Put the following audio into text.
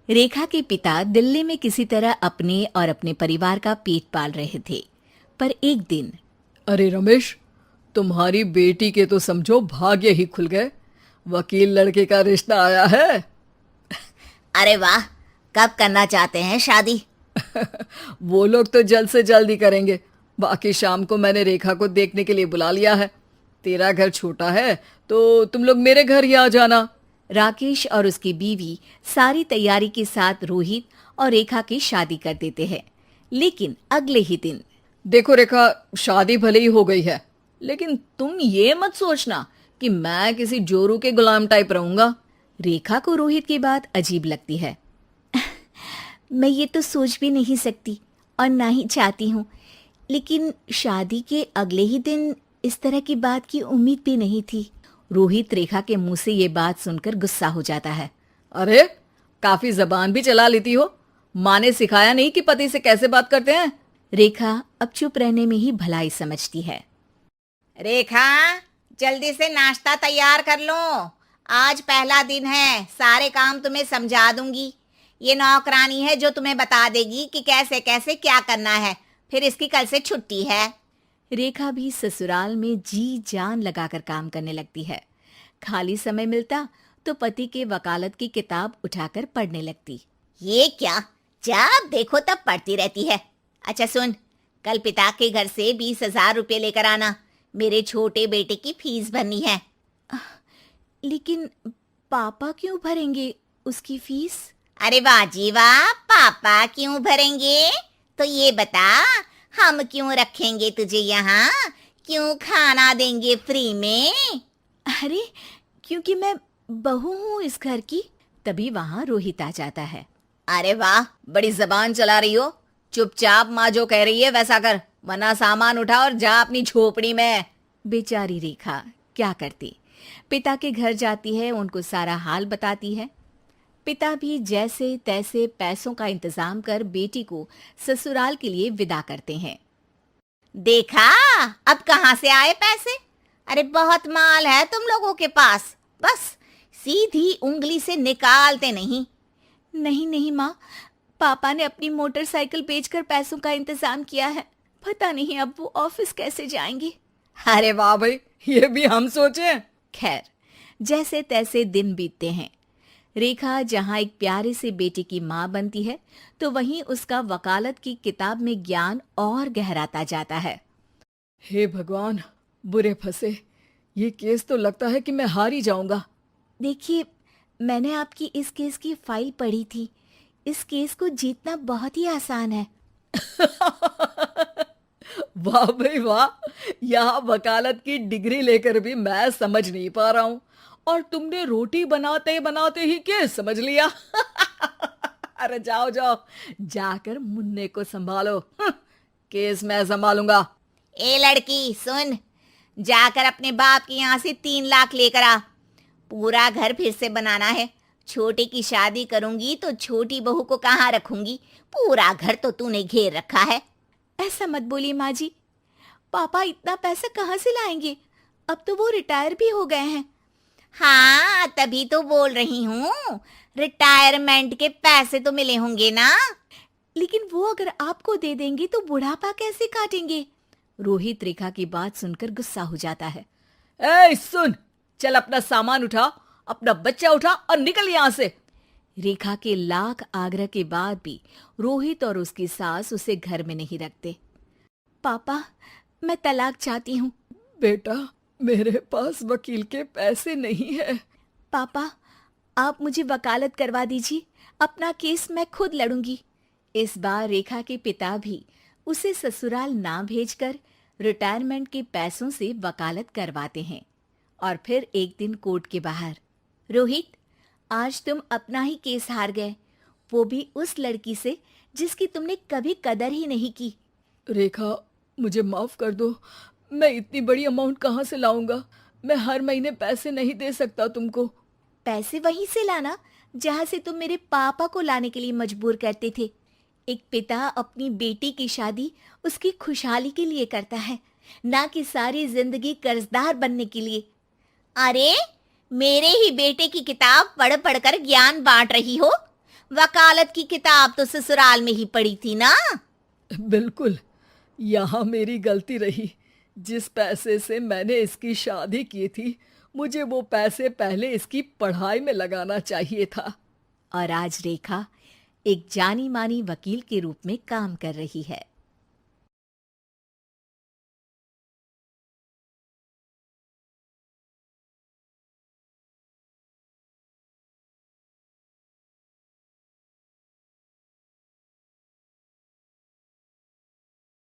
रेखा के पिता दिल्ली में किसी तरह अपने और अपने परिवार का पेट पाल रहे थे। पर एक दिन अरे रमेश, तुम्हारी बेटी के तो समझो भाग्य ही खुल गए। वकील लड़के का रिश्ता आया है। अरे वाह, कब करना चाहते हैं शादी? वो लोग तो जल्द से जल्द ही करेंगे। बाकी शाम को मैंने रेखा को देखने के लिए बुला लिया है। तेरा घर छोटा है तो तुम लोग मेरे घर ही आ जाना। राकेश और उसकी बीवी सारी तैयारी के साथ रोहित और रेखा की शादी कर देते हैं। लेकिन अगले ही दिन देखो रेखा, शादी भले ही हो गई है, लेकिन तुम ये मत सोचना कि मैं किसी जोरू के गुलाम टाइप रहूंगा। रेखा को रोहित की बात अजीब लगती है। मैं ये तो सोच भी नहीं सकती और ना ही चाहती हूँ, लेकिन शादी के अगले ही दिन इस तरह की बात की उम्मीद भी नहीं थी। रोहित रेखा के मुंह से ये बात सुनकर गुस्सा हो जाता है। अरे, काफी जबान भी चला लेती हो। माँ ने सिखाया नहीं कि पति से कैसे बात करते हैं? रेखा अब चुप रहने में ही भलाई समझती है। रेखा, जल्दी से नाश्ता तैयार कर लो। आज पहला दिन है, सारे काम तुम्हें समझा दूंगी। ये नौकरानी है जो तुम्हें बता देगी कि कैसे कैसे क्या करना है। फिर इसकी कल से छुट्टी है। रेखा भी ससुराल में जी जान लगाकर काम करने लगती है। खाली समय मिलता तो पति के वकालत की किताब उठाकर पढ़ने लगती। ये क्या, जब देखो तब पढ़ती रहती है। अच्छा सुन, कल पिता के घर से 20,000 रुपये लेकर आना। मेरे छोटे बेटे की फीस भरनी है। लेकिन पापा क्यों भरेंगे उसकी फीस? अरे वाह जी वाह, पापा क्यों भरेंगे? तो ये बता, हम क्यों रखेंगे तुझे यहाँ? क्यों खाना देंगे फ्री में? अरे, क्योंकि मैं बहू हूँ इस घर की। तभी वहाँ रोहित आ जाता है। अरे वाह, बड़ी जबान चला रही हो। चुपचाप माँ जो कह रही है वैसा कर, वरना सामान उठा और जा अपनी झोपड़ी में। बेचारी रेखा क्या करती, पिता के घर जाती है, उनको सारा हाल बताती है। पिता भी जैसे तैसे पैसों का इंतजाम कर बेटी को ससुराल के लिए विदा करते हैं। देखा, अब कहाँ से आए पैसे? अरे बहुत माल है तुम लोगों के पास, बस सीधी उंगली से निकालते नहीं। नहीं नहीं माँ, पापा ने अपनी मोटरसाइकिल बेचकर पैसों का इंतजाम किया है। पता नहीं अब वो ऑफिस कैसे जाएंगे। अरे वाह भाई, ये भी हम सोचे। खैर, जैसे तैसे दिन बीतते हैं। रेखा जहाँ एक प्यारे से बेटे की माँ बनती है, तो वहीं उसका वकालत की किताब में ज्ञान और गहराता जाता है। हे भगवान, बुरे फंसे। ये केस तो लगता है कि मैं हार ही जाऊंगा। देखिए, मैंने आपकी इस केस की फाइल पढ़ी थी। इस केस को जीतना बहुत ही आसान है। वाह भाई वाह, यहाँ वकालत की डिग्री लेकर भी मैं समझ नहीं पा रहा हूँ, और तुमने रोटी बनाते बनाते ही केस समझ लिया। अरे जाओ जाओ, जाकर मुन्ने को संभालो। केस मैं संभालूंगा। ए लड़की सुन, जाकर अपने बाप के यहाँ से 3 लाख लेकर आ। पूरा घर फिर से बनाना है। छोटे की शादी करूंगी तो छोटी बहू को कहाँ रखूंगी? पूरा घर तो तूने घेर रखा है। ऐसा मत बोलिए माँ जी, पापा इतना पैसा कहाँ से लाएंगे? अब तो वो रिटायर भी हो गए हैं। हाँ, तभी तो बोल रही हूँ, रिटायरमेंट के पैसे तो मिले होंगे ना। लेकिन वो अगर आपको दे देंगे तो बुढ़ापा कैसे काटेंगे? रोहित रेखा की बात सुनकर गुस्सा हो जाता है। ए सुन, चल अपना सामान उठा, अपना बच्चा उठा और निकल यहाँ से। रेखा के लाख आग्रह के बाद भी रोहित और उसकी सास उसे घर में नहीं रखते। पापा, मैं तलाक चाहती हूँ। बेटा, मेरे पास वकील के पैसे नहीं है। पापा, आप मुझे वकालत करवा दीजिए, अपना केस मैं खुद लड़ूंगी। इस बार रेखा के पिता भी उसे ससुराल ना भेजकर रिटायरमेंट के पैसों से वकालत करवाते हैं। और फिर एक दिन कोर्ट के बाहर, रोहित, आज तुम अपना ही केस हार गए, वो भी उस लड़की से जिसकी तुमने कभी कदर ही नहीं की। रेखा, मुझे माफ कर दो। मैं इतनी बड़ी अमाउंट कहाँ से लाऊंगा? मैं हर महीने पैसे नहीं दे सकता तुमको। पैसे वहीं से लाना जहां से तुम मेरे पापा को लाने के लिए मजबूर करते थे। एक पिता अपनी बेटी की शादी उसकी खुशहाली के लिए करता है, ना कि सारी जिंदगी कर्जदार बनने के लिए। अरे, मेरे ही बेटे की किताब पढ़ पढ़ कर ज्ञान बांट रही हो। वकालत की किताब तो ससुराल में ही पड़ी थी ना। बिल्कुल, यहाँ मेरी गलती रही। जिस पैसे से मैंने इसकी शादी की थी, मुझे वो पैसे पहले इसकी पढ़ाई में लगाना चाहिए था। और आज रेखा एक जानी मानी वकील के रूप में काम कर रही है।